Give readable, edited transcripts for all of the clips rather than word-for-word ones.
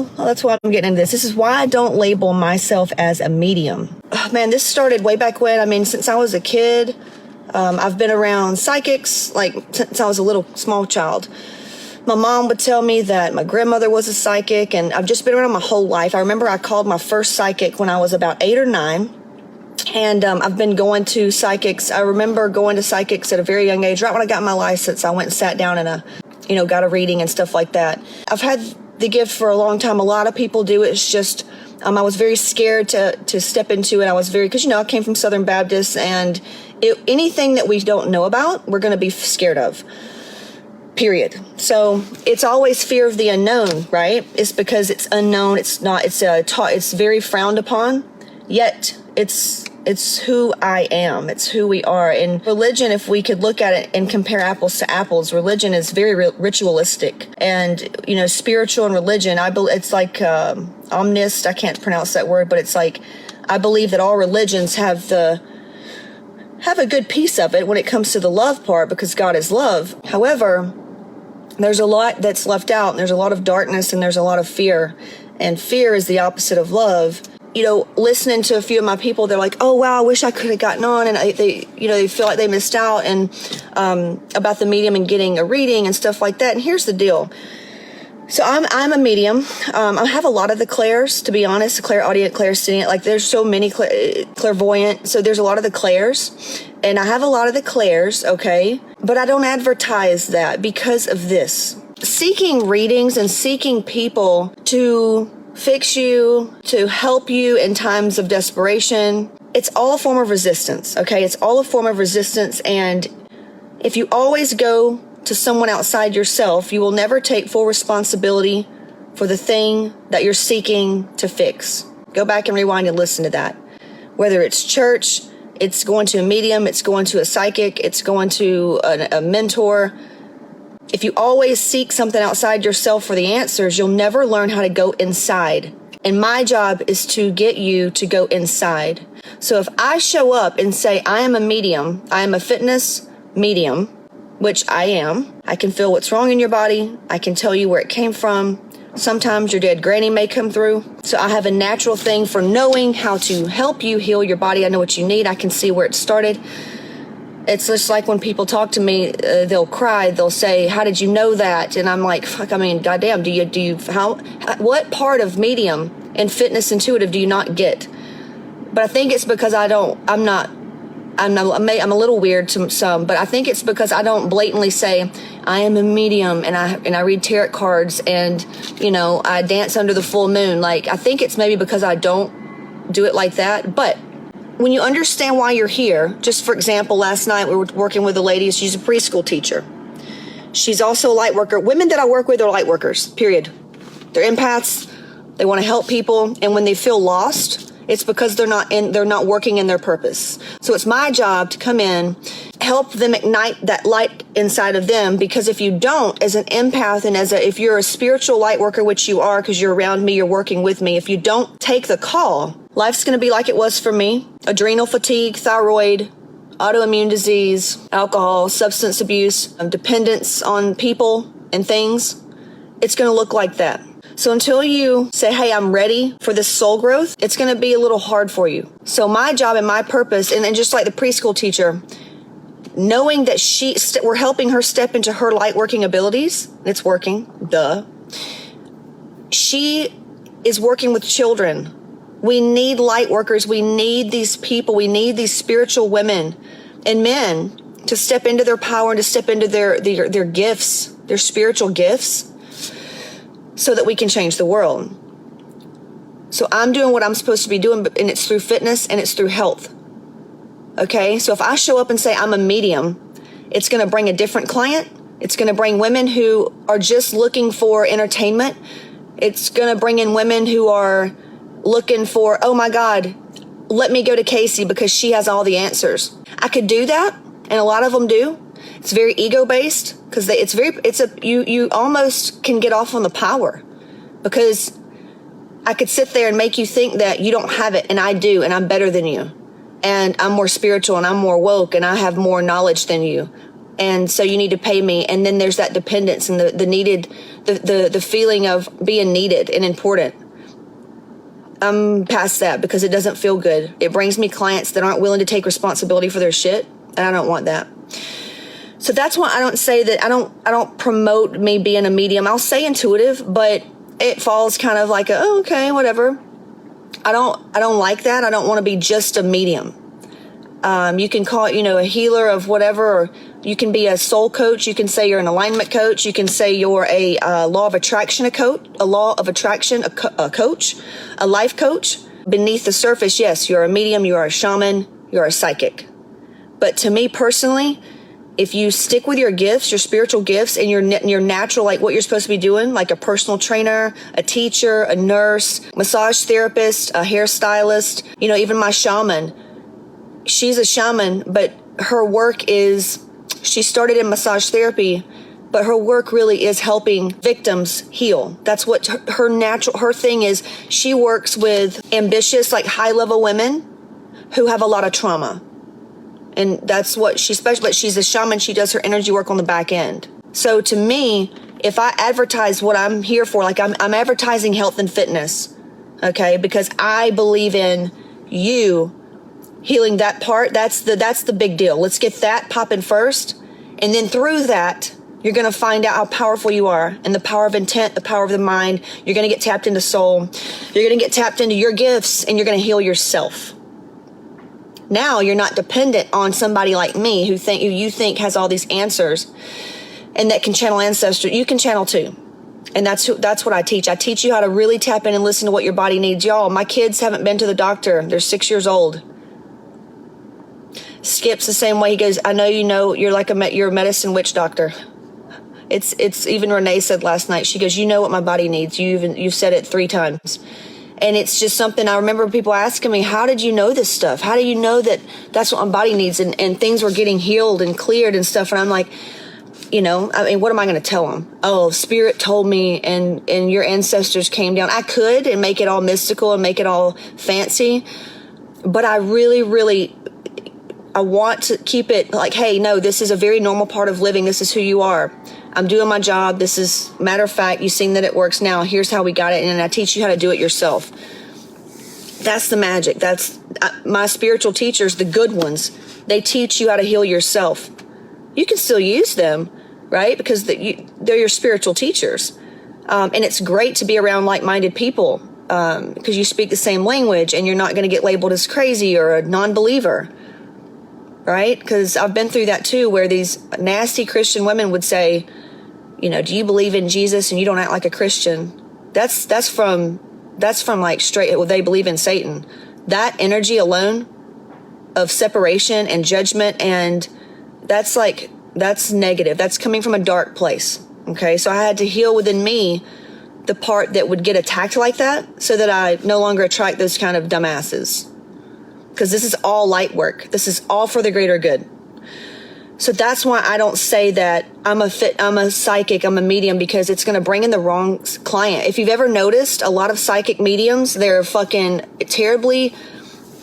well, that's why I'm getting into this. This is why I don't label myself as a medium. Oh, man, this started way back when. I mean, since I was a kid, I've been around psychics, like since I was a little small child. My mom would tell me that my grandmother was a psychic, and I've just been around my whole life. I remember I called my first psychic when I was about 8 or 9. And I've been going to psychics. I remember going to psychics at a very young age. Right when I got my license, I went and sat down and got a reading and stuff like that. I've had the gift for a long time. A lot of people do it. It's just I was very scared to step into it. I was because I came from Southern Baptist, and anything that we don't know about, we're going to be scared of. Period. So it's always fear of the unknown, right? It's because it's unknown. It's not. It's very frowned upon. Yet it's who I am. It's who we are. And religion, if we could look at it and compare apples to apples, religion is very ritualistic. And, spiritual and religion, it's like omnist. I can't pronounce that word, but it's like, I believe that all religions have a good piece of it when it comes to the love part, because God is love. However, there's a lot that's left out, and there's a lot of darkness, and there's a lot of fear. And fear is the opposite of love. Listening to a few of my people, they're like, oh, wow, I wish I could have gotten on. And they feel like they missed out and about the medium and getting a reading and stuff like that. And here's the deal. So I'm a medium. I have a lot of the clairs, to be honest, clairaudient, clairsentient. Like there's so many clairvoyant. So there's a lot of the clairs, and I have a lot of the clairs. Okay. But I don't advertise that because of this. Seeking readings and seeking people to fix you, to help you in times of desperation, it's all a form of resistance, okay? It's all a form of resistance, and if you always go to someone outside yourself, you will never take full responsibility for the thing that you're seeking to fix. Go back and rewind and listen to that. Whether it's church, it's going to a medium, it's going to a psychic, it's going to a mentor. If you always seek something outside yourself for the answers, you'll never learn how to go inside. And my job is to get you to go inside. So if I show up and say, I am a medium, I am a fitness medium, which I am, I can feel what's wrong in your body. I can tell you where it came from. Sometimes your dead granny may come through. So I have a natural thing for knowing how to help you heal your body. I know what you need. I can see where it started. It's just like when people talk to me, they'll cry. They'll say, how did you know that? And I'm like, goddamn, what part of medium and fitness intuitive do you not get? But I think it's because I'm a little weird to some, but I think it's because I don't blatantly say I am a medium and I read tarot cards and, I dance under the full moon. Like, I think it's maybe because I don't do it like that. But when you understand why you're here, just for example, last night we were working with a lady. She's a preschool teacher. She's also a light worker. Women that I work with are light workers, period. They're empaths. They want to help people. And when they feel lost, it's because they're not working in their purpose. So it's my job to come in, help them ignite that light inside of them. Because if you don't, as an empath and if you're a spiritual light worker, which you are because you're around me, you're working with me, if you don't take the call, life's going to be like it was for me. Adrenal fatigue, thyroid, autoimmune disease, alcohol, substance abuse, dependence on people and things. It's going to look like that. So until you say, hey, I'm ready for this soul growth, it's going to be a little hard for you. So my job and my purpose, and just like the preschool teacher, knowing that we're helping her step into her light working abilities. It's working, duh. She is working with children. We need light workers. We need these people. We need these spiritual women and men to step into their power and to step into their gifts, their spiritual gifts, so that we can change the world. So I'm doing what I'm supposed to be doing, and it's through fitness and it's through health. Okay? So if I show up and say I'm a medium, it's going to bring a different client. It's going to bring women who are just looking for entertainment. It's going to bring in women who are looking for, oh my God, let me go to Casey because she has all the answers. I could do that, and a lot of them do. It's very ego-based because you almost can get off on the power, because I could sit there and make you think that you don't have it and I do, and I'm better than you, and I'm more spiritual and I'm more woke and I have more knowledge than you. And so you need to pay me. And then there's that dependence and the feeling of being needed and important. I'm past that because it doesn't feel good. It brings me clients that aren't willing to take responsibility for their shit, and I don't want that. So that's why I don't say that I don't promote me being a medium. I'll say intuitive, but it falls kind of like okay, whatever. I don't like that. I don't want to be just a medium. You can call it, a healer of whatever, or you can be a soul coach. You can say you're an alignment coach. You can say you're a law of attraction, a coach, a life coach. Beneath the surface, yes, you're a medium, you're a shaman, you're a psychic. But to me personally, if you stick with your gifts, your spiritual gifts, and your natural, like what you're supposed to be doing, like a personal trainer, a teacher, a nurse, massage therapist, a hairstylist, even my shaman. She's a shaman, but her work is, she started in massage therapy, but her work really is helping victims heal. That's what her thing is. She works with ambitious, like high-level women who have a lot of trauma. And that's what she's special, but she's a shaman. She does her energy work on the back end. So to me, if I advertise what I'm here for, like I'm advertising health and fitness, okay? Because I believe in you healing that part. That's the big deal. Let's get that popping first. And then through that, you're going to find out how powerful you are, and the power of intent, the power of the mind. You're going to get tapped into soul. You're going to get tapped into your gifts, and you're going to heal yourself. Now you're not dependent on somebody like me who you think has all these answers and that can channel ancestors. You can channel too. And that's what I teach. I teach you how to really tap in and listen to what your body needs. Y'all, my kids haven't been to the doctor. They're 6 years old. Skip's the same way. He goes, I know you're a medicine witch doctor. It's even Renee said last night. She goes, you know what my body needs. You've said it 3 times. And it's just something I remember people asking me, how did you know this stuff? How do you know that that's what my body needs? And things were getting healed and cleared and stuff. And I'm like, what am I going to tell them? Oh, spirit told me and your ancestors came down. I could and make it all mystical and make it all fancy. But I really, really, I want to keep it like, hey, no, this is a very normal part of living. This is who you are. I'm doing my job. This is, matter of fact, you've seen that it works now. Here's how we got it. And I teach you how to do it yourself. That's the magic. That's my spiritual teachers, the good ones. They teach you how to heal yourself. You can still use them, right? Because they're your spiritual teachers. And it's great to be around like-minded people because you speak the same language and you're not going to get labeled as crazy or a non-believer. Right? Because I've been through that too, where these nasty Christian women would say, do you believe in Jesus and you don't act like a Christian? That's from like straight, they believe in Satan. That energy alone of separation and judgment, and that's negative. That's coming from a dark place. Okay. So I had to heal within me the part that would get attacked like that so that I no longer attract those kind of dumbasses. Because this is all light work. This is all for the greater good. So that's why I don't say that I'm a psychic, I'm a medium, because it's going to bring in the wrong client. If you've ever noticed, a lot of psychic mediums, they're fucking terribly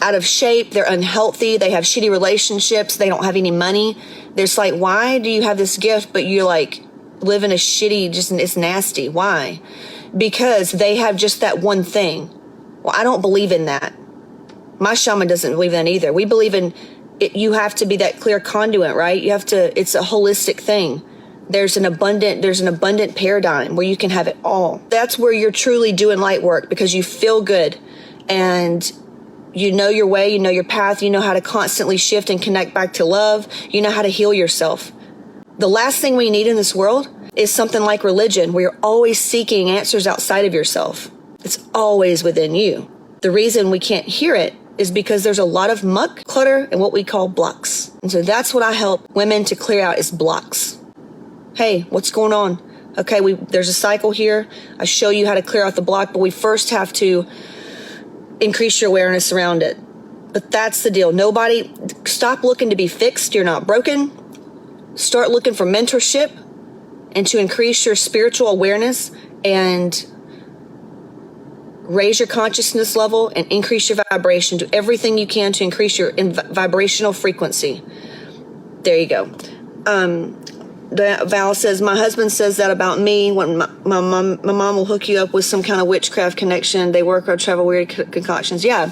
out of shape. They're unhealthy. They have shitty relationships. They don't have any money. They're just like, why do you have this gift, but you like live in a shitty, it's nasty. Why? Because they have just that one thing. Well, I don't believe in that. My shaman doesn't believe in that either. We believe in it. You have to be that clear conduit, right? It's a holistic thing. There's an abundant paradigm where you can have it all. That's where you're truly doing light work, because you feel good and you know your way, you know your path, you know how to constantly shift and connect back to love. You know how to heal yourself. The last thing we need in this world is something like religion, where you're always seeking answers outside of yourself. It's always within you. The reason we can't hear it is because there's a lot of muck, clutter, and what we call blocks. And so that's what I help women to clear out, is blocks. Hey, what's going on? Okay, there's a cycle here. I show you how to clear out the block, but we first have to increase your awareness around it. But that's the deal. Stop looking to be fixed. You're not broken. Start looking for mentorship and to increase your spiritual awareness and raise your consciousness level and increase your vibration. Do everything you can to increase your vibrational frequency. There you go. Val says, my husband says that about me when my mom will hook you up with some kind of witchcraft connection. They work or travel weird concoctions. Yeah.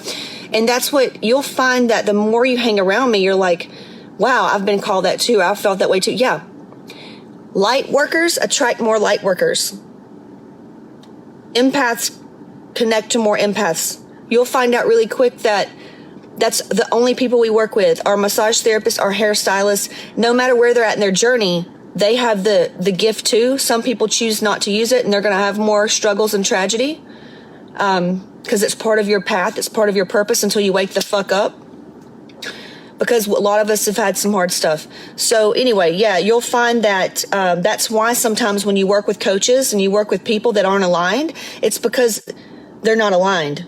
And that's what you'll find, that the more you hang around me, you're like, wow, I've been called that too. I felt that way too. Yeah. Light workers attract more light workers. Empaths connect to more empaths. You'll find out really quick that that's the only people we work with. Our massage therapists, our hairstylists, no matter where they're at in their journey, they have the gift too. Some people choose not to use it, and they're going to have more struggles and tragedy because it's part of your path. It's part of your purpose until you wake the fuck up, because a lot of us have had some hard stuff. So anyway, yeah, you'll find that that's why sometimes when you work with coaches and you work with people that aren't aligned, it's because they're not aligned.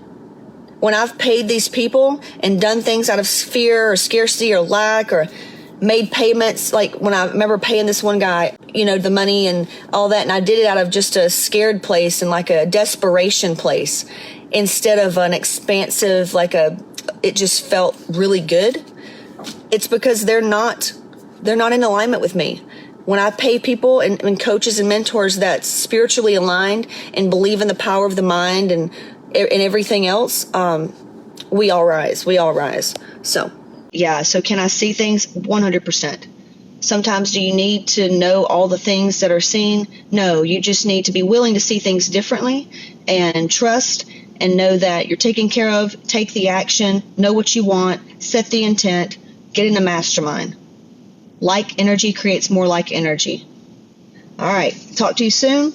When I've paid these people and done things out of fear or scarcity or lack, or made payments, like when I remember paying this one guy, the money and all that, and I did it out of just a scared place and like a desperation place instead of an expansive, it just felt really good. It's because they're not in alignment with me. When I pay people and coaches and mentors that's spiritually aligned and believe in the power of the mind and everything else, we all rise. So yeah, so can I see things? 100%. Sometimes do you need to know all the things that are seen? No, you just need to be willing to see things differently and trust and know that you're taken care of. Take the action, know what you want, set the intent, get in a mastermind. Like energy creates more like energy. All right, talk to you soon.